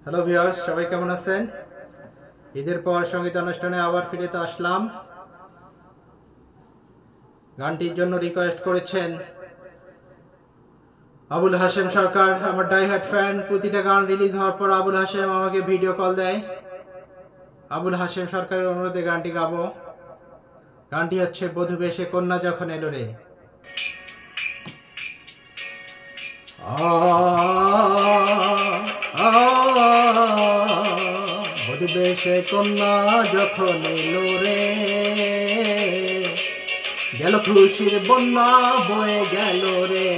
Hello viewers, সবাই কেমন আছেন? ঈদের পর সঙ্গীত অনুষ্ঠানে আবার ফিরে তো আসলাম। গানটির জন্য রিকোয়েস্ট করেছেন আবুল হাশেম সরকার, আমার ডাইহার্ট ফ্যান। প্রতিটা গান রিলিজ হওয়ার পর আবুল হাশেম আমাকে ভিডিও কল দেয়। আবুল হাশেম সরকারের অনুরোধে গানটি গাবো। গানটি হচ্ছে বধূ বেশে কন্যা যখন এলো রে। বধূ বেশে কন্যা যখন এলো রে, গেল খুশির বন্যা বয়ে গেল রে।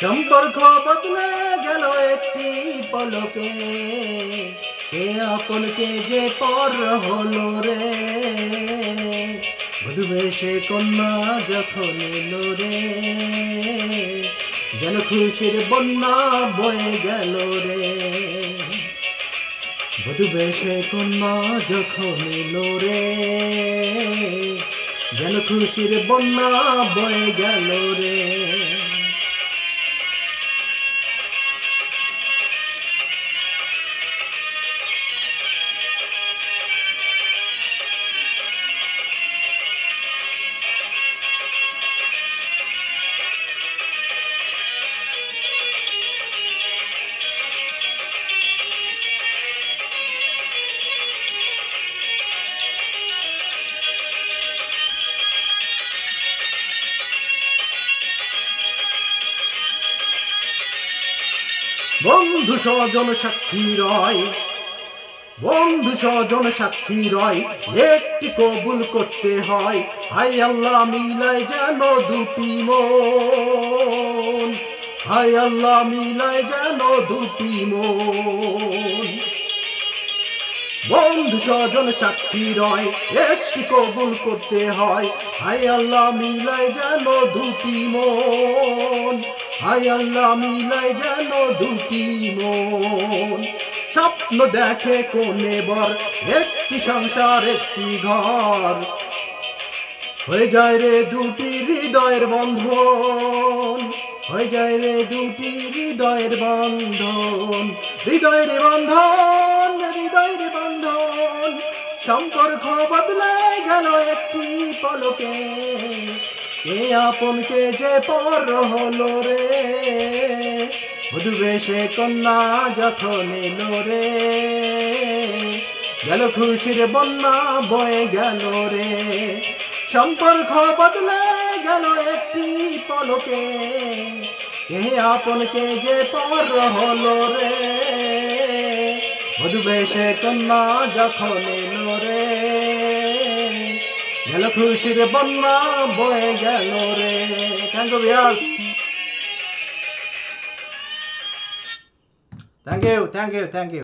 সম্পর্ক বদলে গেল একটি পলকে, কে আপন কে যে পর হলো রে। বধূ বেশে কন্যা যখন এলো রে, গেল খুশির বন্যা বয়ে গেল রে। বধূ বেশে কন্যা যখন এলো রে, গেল খুশির বন্যা বয়ে গেল রে। বন্ধু স্বজন সাক্ষী রয়, বন্ধু স্বজন সাক্ষী রয়, একটি কবুল করতে হয়। হায় আল্লাহ মিলাই যেন দুটি মন, হায় আল্লাহ মিলাই যেন দুটি মন। বন্ধু স্বজন সাক্ষী রয়, একটি কবুল করতে হয়। হায় আল্লাহ মিলাই যেন দুটি মন, হায় আল্লাহ মিলাই যেন দুটি মন। স্বপ্ন দেখে কোনে বর, একটি সংসার একটি ঘর, হয়ে যায় রে দুটি হৃদয়ের বন্ধন, হয়ে যায় রে দুটি হৃদয়ের বন্ধন, হৃদয়ের বন্ধন, হৃদয়ের বন্ধন। সম্পর্ক বদলে গেল একটি পলকে, কে আপন কে যে পর হলো রে। বধূ বেশে কন্যা যখন এলো রে, গেল খুশির বন্যা বয়ে গেল রে। সম্পর্ক বদলে গেল একটি পলকে, কে আপন কে যে পর হলো রে। বধূ বেশে কন্যা যখন এলো রে, গেল খুশির বন্যা বয়ে গেল রে। Thank you viewers, thank you, thank you, thank you.